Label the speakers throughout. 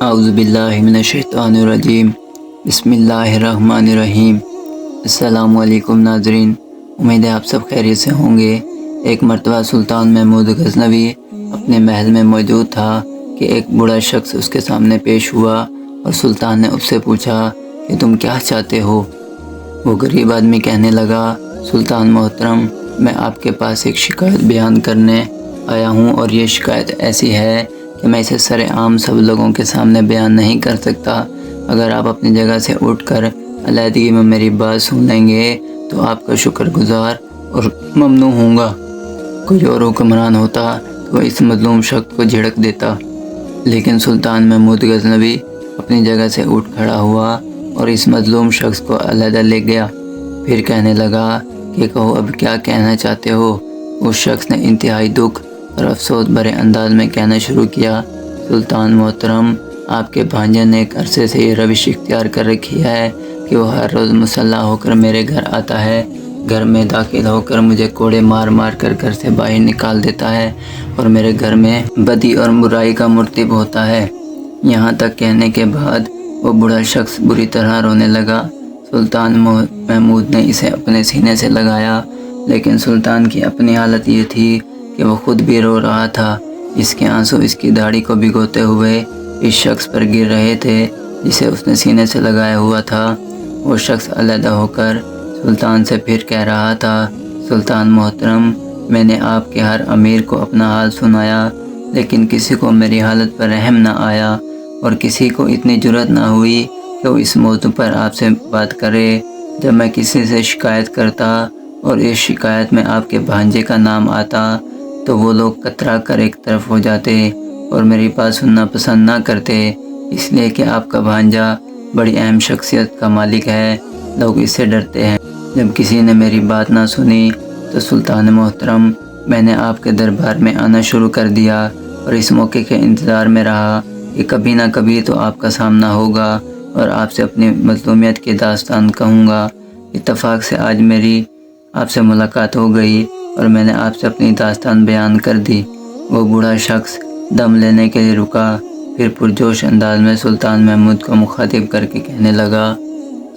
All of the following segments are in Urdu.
Speaker 1: اعوذ باللہ من الشیطان الرجیم بسم اللہ الرحمن الرحیم۔ السلام علیکم ناظرین، امید ہے آپ سب خیریت سے ہوں گے۔ ایک مرتبہ سلطان محمود غزنوی اپنے محل میں موجود تھا کہ ایک بوڑھا شخص اس کے سامنے پیش ہوا اور سلطان نے اس سے پوچھا کہ تم کیا چاہتے ہو؟ وہ غریب آدمی کہنے لگا، سلطان محترم، میں آپ کے پاس ایک شکایت بیان کرنے آیا ہوں، اور یہ شکایت ایسی ہے کہ میں اسے سر عام سب لوگوں کے سامنے بیان نہیں کر سکتا۔ اگر آپ اپنی جگہ سے اٹھ کر علیحدگی میں میری بات سن لیں گے تو آپ کا شکر گزار اور ممنون ہوں گا۔ کوئی اور حکمران ہوتا تو وہ اس مظلوم شخص کو جھڑک دیتا، لیکن سلطان محمود غزنوی اپنی جگہ سے اٹھ کھڑا ہوا اور اس مظلوم شخص کو علیحدہ لے گیا۔ پھر کہنے لگا کہ کہو اب کیا کہنا چاہتے ہو؟ اس شخص نے انتہائی دکھ اور افسوس بھرے انداز میں کہنا شروع کیا، سلطان محترم، آپ کے بھانجے نے ایک عرصے سے یہ روش اختیار کر رکھی ہے کہ وہ ہر روز مسلح ہو کر میرے گھر آتا ہے، گھر میں داخل ہو کر مجھے کوڑے مار مار کر گھر سے باہر نکال دیتا ہے اور میرے گھر میں بدی اور برائی کا مرتکب ہوتا ہے۔ یہاں تک کہنے کے بعد وہ بوڑھا شخص بری طرح رونے لگا۔ سلطان محمود نے اسے اپنے سینے سے لگایا، لیکن سلطان کی اپنی حالت یہ تھی کہ وہ خود بھی رو رہا تھا۔ اس کے آنسو اس کی داڑھی کو بھگوتے ہوئے اس شخص پر گر رہے تھے جسے اس نے سینے سے لگایا ہوا تھا۔ وہ شخص علیحدہ ہو کر سلطان سے پھر کہہ رہا تھا، سلطان محترم، میں نے آپ کے ہر امیر کو اپنا حال سنایا، لیکن کسی کو میری حالت پر رحم نہ آیا، اور کسی کو اتنی جرأت نہ ہوئی کہ وہ اس موضوع پر آپ سے بات کرے۔ جب میں کسی سے شکایت کرتا اور اس شکایت میں آپ کے بھانجے کا نام آتا تو وہ لوگ کترا کر ایک طرف ہو جاتے اور میری بات سننا پسند نہ کرتے، اس لیے کہ آپ کا بھانجا بڑی اہم شخصیت کا مالک ہے، لوگ اس سے ڈرتے ہیں۔ جب کسی نے میری بات نہ سنی تو سلطان محترم، میں نے آپ کے دربار میں آنا شروع کر دیا اور اس موقع کے انتظار میں رہا کہ کبھی نہ کبھی تو آپ کا سامنا ہوگا اور آپ سے اپنی مظلومیت کی داستان کہوں گا۔ اتفاق سے آج میری آپ سے ملاقات ہو گئی اور میں نے آپ سے اپنی داستان بیان کر دی۔ وہ بوڑھا شخص دم لینے کے لیے رکا، پھر پرجوش انداز میں سلطان محمود کو مخاطب کر کے کہنے لگا،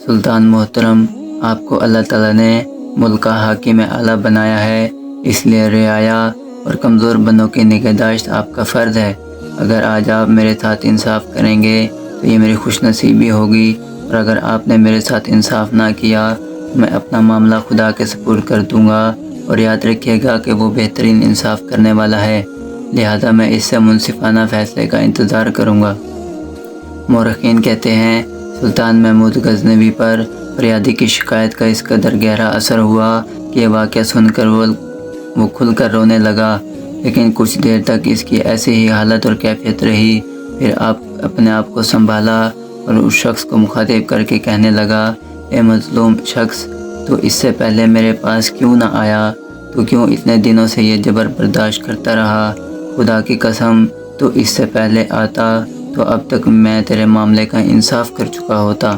Speaker 1: سلطان محترم، آپ کو اللہ تعالیٰ نے ملک کا حاکم اعلیٰ بنایا ہے، اس لیے رعایا اور کمزور بندوں کی نگہداشت آپ کا فرض ہے۔ اگر آج آپ میرے ساتھ انصاف کریں گے تو یہ میری خوش نصیبی ہوگی، اور اگر آپ نے میرے ساتھ انصاف نہ کیا تو میں اپنا معاملہ خدا کے سپرد کر دوں گا، اور یاد رکھیے گا کہ وہ بہترین انصاف کرنے والا ہے، لہذا میں اس سے منصفانہ فیصلے کا انتظار کروں گا۔ مورخین کہتے ہیں، سلطان محمود غزنوی پر فریادی کی شکایت کا اس قدر گہرا اثر ہوا کہ یہ واقعہ سن کر وہ کھل کر رونے لگا، لیکن کچھ دیر تک اس کی ایسی ہی حالت اور کیفیت رہی۔ پھر آپ اپنے آپ کو سنبھالا اور اس شخص کو مخاطب کر کے کہنے لگا، اے مظلوم شخص، تو اس سے پہلے میرے پاس کیوں نہ آیا؟ تو کیوں اتنے دنوں سے یہ جبر برداشت کرتا رہا؟ خدا کی قسم، تو اس سے پہلے آتا تو اب تک میں تیرے معاملے کا انصاف کر چکا ہوتا۔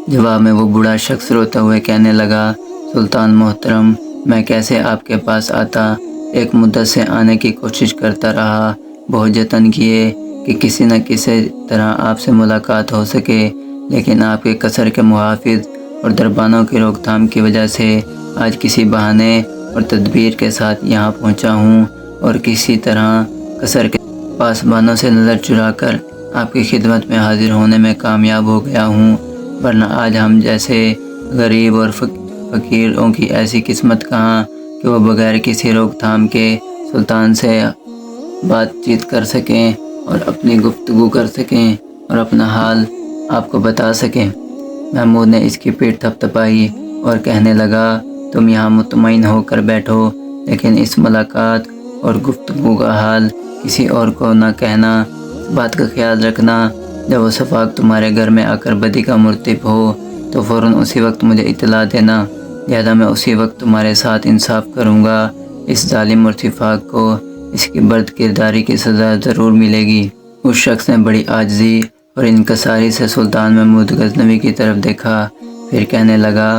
Speaker 1: جواب میں وہ بوڑھا شخص روتے ہوئے کہنے لگا، سلطان محترم، میں کیسے آپ کے پاس آتا؟ ایک مدت سے آنے کی کوشش کرتا رہا، بہت جتن کیے کہ کسی نہ کسی طرح آپ سے ملاقات ہو سکے، لیکن آپ کے قصر کے محافظ اور دربانوں کی روک تھام کی وجہ سے آج کسی بہانے اور تدبیر کے ساتھ یہاں پہنچا ہوں، اور کسی طرح قصر کے پاسبانوں سے نظر چرا کر آپ کی خدمت میں حاضر ہونے میں کامیاب ہو گیا ہوں، ورنہ آج ہم جیسے غریب اور فقیروں کی ایسی قسمت کہاں کہ وہ بغیر کسی روک تھام کے سلطان سے بات چیت کر سکیں اور اپنی گفتگو کر سکیں اور اپنا حال آپ کو بتا سکیں۔ محمود نے اس کی پیٹھ تھپتھپائی اور کہنے لگا، تم یہاں مطمئن ہو کر بیٹھو، لیکن اس ملاقات اور گفتگو کا حال کسی اور کو نہ کہنا۔ اس بات کا خیال رکھنا، جب وہ شفاق تمہارے گھر میں آ کر بدی کا مرتکب ہو تو فوراً اسی وقت مجھے اطلاع دینا، لہذا میں اسی وقت تمہارے ساتھ انصاف کروں گا۔ اس ظالم اور شفاق کو اس کی برد کرداری کی سزا ضرور ملے گی۔ اس شخص نے بڑی عاجزی اور انکساری سے سلطان محمود غزنوی کی طرف دیکھا، پھر کہنے لگا،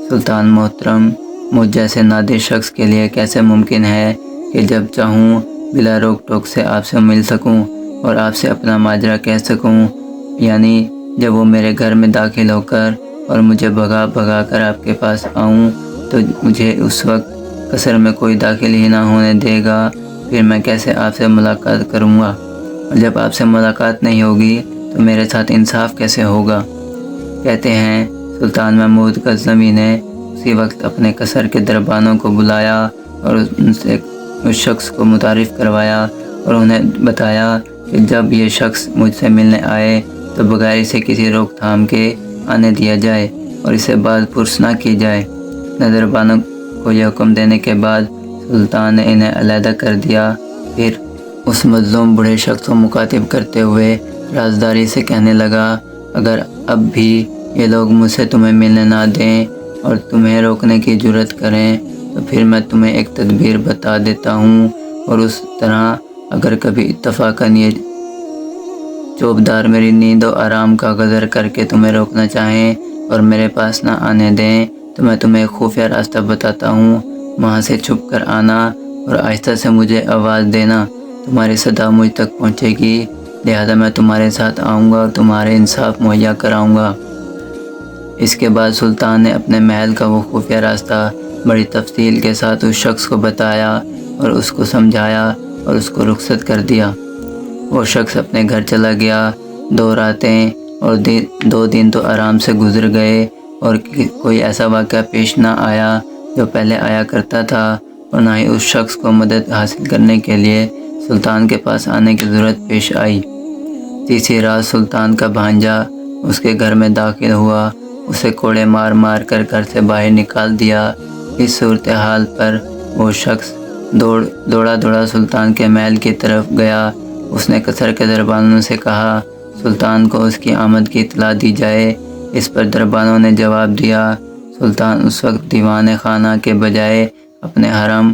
Speaker 1: سلطان محترم، مجھ جیسے نادر شخص کے لیے کیسے ممکن ہے کہ جب چاہوں بلا روک ٹوک سے آپ سے مل سکوں؟ اور آپ سے اپنا ماجرا کہہ سکوں، یعنی جب وہ میرے گھر میں داخل ہو کر اور مجھے بھگا بھگا کر آپ کے پاس آؤں تو مجھے اس وقت قصر میں کوئی داخل ہی نہ ہونے دے گا، پھر میں کیسے آپ سے ملاقات کروں گا؟ اور جب آپ سے ملاقات نہیں ہوگی تو میرے ساتھ انصاف کیسے ہوگا؟ کہتے ہیں سلطان محمود غزنوی نے اسی وقت اپنے قصر کے دربانوں کو بلایا اور ان سے اس شخص کو متعارف کروایا اور انہیں بتایا کہ جب یہ شخص مجھ سے ملنے آئے تو بغیر اسے کسی روک تھام کے آنے دیا جائے اور اسے بعد پرس نہ کی جائے۔ دربانوں کو یہ حکم دینے کے بعد سلطان نے انہیں علیحدہ کر دیا۔ پھر اس مظلوم بوڑھے شخص کو مخاطب کرتے ہوئے رازداری سے کہنے لگا، اگر اب بھی یہ لوگ مجھ سے تمہیں ملنے نہ دیں اور تمہیں روکنے کی جرات کریں تو پھر میں تمہیں ایک تدبیر بتا دیتا ہوں، اور اس طرح اگر کبھی اتفاقاً یہ چوبدار میری نیند و آرام کا غدر کر کے تمہیں روکنا چاہیں اور میرے پاس نہ آنے دیں تو میں تمہیں ایک خفیہ راستہ بتاتا ہوں، وہاں سے چھپ کر آنا اور آہستہ سے مجھے آواز دینا، تمہاری صدا مجھ تک پہنچے گی، لہذا میں تمہارے ساتھ آؤں گا اور تمہارے انصاف مہیا کراؤں گا۔ اس کے بعد سلطان نے اپنے محل کا وہ خفیہ راستہ بڑی تفصیل کے ساتھ اس شخص کو بتایا اور اس کو سمجھایا اور اس کو رخصت کر دیا۔ وہ شخص اپنے گھر چلا گیا۔ 2 راتیں اور 2 دن تو آرام سے گزر گئے اور کوئی ایسا واقعہ پیش نہ آیا جو پہلے آیا کرتا تھا، اور نہ ہی اس شخص کو مدد حاصل کرنے کے لیے سلطان کے پاس آنے کی ضرورت پیش آئی۔ تیسری رات سلطان کا بھانجا اس کے گھر میں داخل ہوا، اسے کوڑے مار مار کر گھر سے باہر نکال دیا۔ اس صورتحال پر وہ شخص دوڑا سلطان کے محل کی طرف گیا۔ اس نے قصر کے دربانوں سے کہا سلطان کو اس کی آمد کی اطلاع دی جائے۔ اس پر دربانوں نے جواب دیا، سلطان اس وقت دیوان خانہ کے بجائے اپنے حرم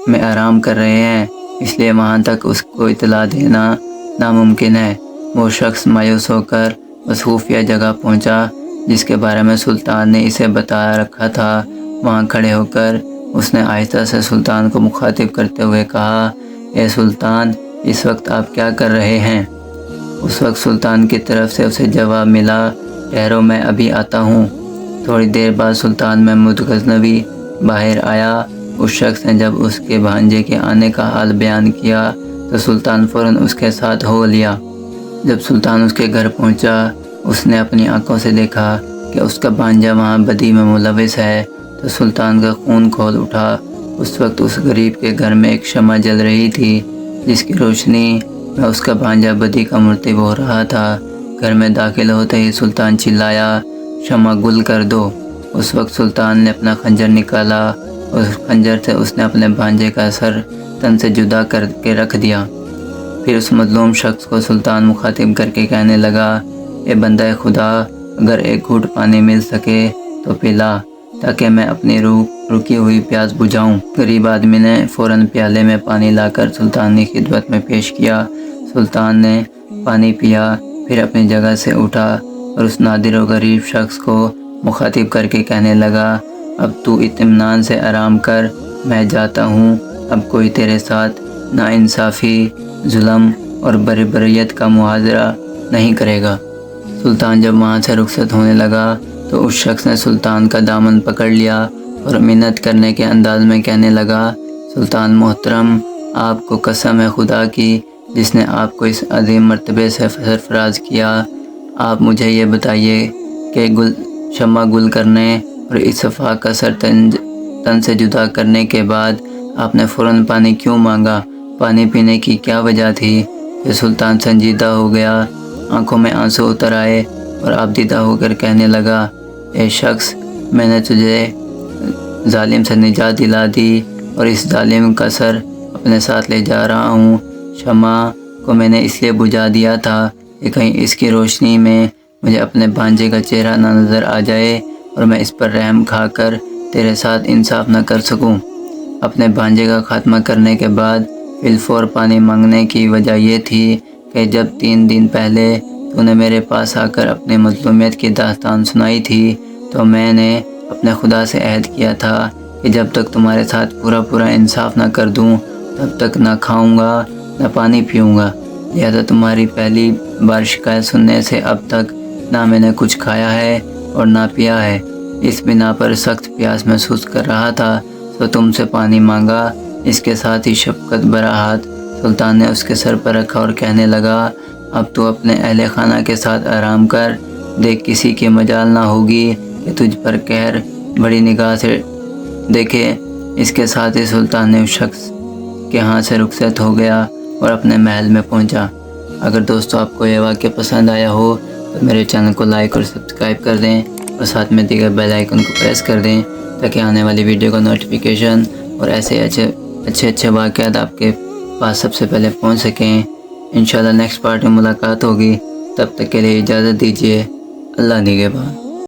Speaker 1: میں آرام کر رہے ہیں، اس لیے وہاں تک اس کو اطلاع دینا ناممکن ہے۔ وہ شخص مایوس ہو کر اس خفیہ جگہ پہنچا جس کے بارے میں سلطان نے اسے بتا رکھا تھا۔ وہاں کھڑے ہو کر اس نے آہستہ سے سلطان کو مخاطب کرتے ہوئے کہا، اے سلطان، اس وقت آپ کیا کر رہے ہیں؟ اس وقت سلطان کی طرف سے اسے جواب ملا، ٹھہرو میں ابھی آتا ہوں۔ تھوڑی دیر بعد سلطان محمود غزنوی باہر آیا۔ اس شخص نے جب اس کے بھانجے کے آنے کا حال بیان کیا تو سلطان فوراً اس کے ساتھ ہو لیا۔ جب سلطان اس کے گھر پہنچا اس نے اپنی آنکھوں سے دیکھا کہ اس کا بھانجا وہاں بدی میں ملوث ہے تو سلطان کا خون کھول اٹھا۔ اس وقت اس غریب کے گھر میں ایک شمع جل رہی تھی جس کی روشنی میں اس کا بھانجا بدی کا مرتکب ہو رہا تھا۔ گھر میں داخل ہوتے ہی سلطان چلایا، شمع گل کر دو۔ اس وقت سلطان نے اپنا خنجر نکالا اور اس خنجر سے اس نے اپنے بھانجے کا سر تن سے جدا کر کے رکھ دیا۔ پھر اس مظلوم شخص کو سلطان مخاطب کر کے کہنے لگا، اے بندہ خدا، اگر ایک گھونٹ پانی مل سکے تو پلا تاکہ میں اپنی رکی ہوئی پیاس بجھاؤں۔ غریب آدمی نے فوراً پیالے میں پانی لا کر سلطان کی خدمت میں پیش کیا۔ سلطان نے پانی پیا، پھر اپنی جگہ سے اٹھا اور اس نادر و غریب شخص کو مخاطب کر کے کہنے لگا، اب تو اطمینان سے آرام کر، میں جاتا ہوں، اب کوئی تیرے ساتھ ناانصافی، ظلم اور بربریت کا محاذرہ نہیں کرے گا۔ سلطان جب وہاں سے رخصت ہونے لگا تو اس شخص نے سلطان کا دامن پکڑ لیا اور منت کرنے کے انداز میں کہنے لگا، سلطان محترم، آپ کو قسم ہے خدا کی جس نے آپ کو اس عظیم مرتبے سے سرفراز کیا، آپ مجھے یہ بتائیے کہ شمع گل کرنے اور اس صفحہ کا سر تن سے جدا کرنے کے بعد آپ نے فوراً پانی کیوں مانگا؟ پانی پینے کی کیا وجہ تھی؟ پھر سلطان سنجیدہ ہو گیا، آنکھوں میں آنسو اتر آئے اور آبدیدہ ہو کر کہنے لگا، اے شخص، میں نے تجھے ظالم سے نجات دلا دی اور اس ظالم کا سر اپنے ساتھ لے جا رہا ہوں۔ شمع کو میں نے اس لیے بجھا دیا تھا کہ کہیں اس کی روشنی میں مجھے اپنے بھانجے کا چہرہ نہ نظر آ جائے اور میں اس پر رحم کھا کر تیرے ساتھ انصاف نہ کر سکوں۔ اپنے بھانجے کا خاتمہ کرنے کے بعد فی الفور پانی مانگنے کی وجہ یہ تھی کہ جب 3 دن پہلے تو نے میرے پاس آ کر اپنی مظلومیت کی داستان سنائی تھی تو میں نے اپنے خدا سے عہد کیا تھا کہ جب تک تمہارے ساتھ پورا انصاف نہ کر دوں تب تک نہ کھاؤں گا نہ پانی پیوں گا۔ لہذا تمہاری پہلی بار شکایت سننے سے اب تک نہ میں نے کچھ کھایا ہے اور نہ پیا ہے۔ اس بنا پر سخت پیاس محسوس کر رہا تھا تو تم سے پانی مانگا۔ اس کے ساتھ ہی شفقت بھرا ہاتھ سلطان نے اس کے سر پر رکھا اور کہنے لگا، اب تو اپنے اہل خانہ کے ساتھ آرام کر، دیکھ کسی کی مجال نہ ہوگی کہ تجھ پر قہر بڑی نگاہ سے دیکھے۔ اس کے ساتھ ہی سلطان نے اس شخص کے ہاں سے رخصت ہو گیا اور اپنے محل میں پہنچا۔ اگر دوستو آپ کو یہ واقعہ پسند آیا ہو تو میرے چینل کو لائک اور سبسکرائب کر دیں اور ساتھ میں دیگر بیل آئیکن کو پریس کر دیں تاکہ آنے والی ویڈیو کا نوٹیفیکیشن اور ایسے اچھے واقعات آپ کے پاس سب سے پہلے پہنچ سکیں۔ انشاءاللہ نیکسٹ پارٹ میں ملاقات ہوگی، تب تک کے لیے اجازت دیجیے۔ اللہ نگہبان۔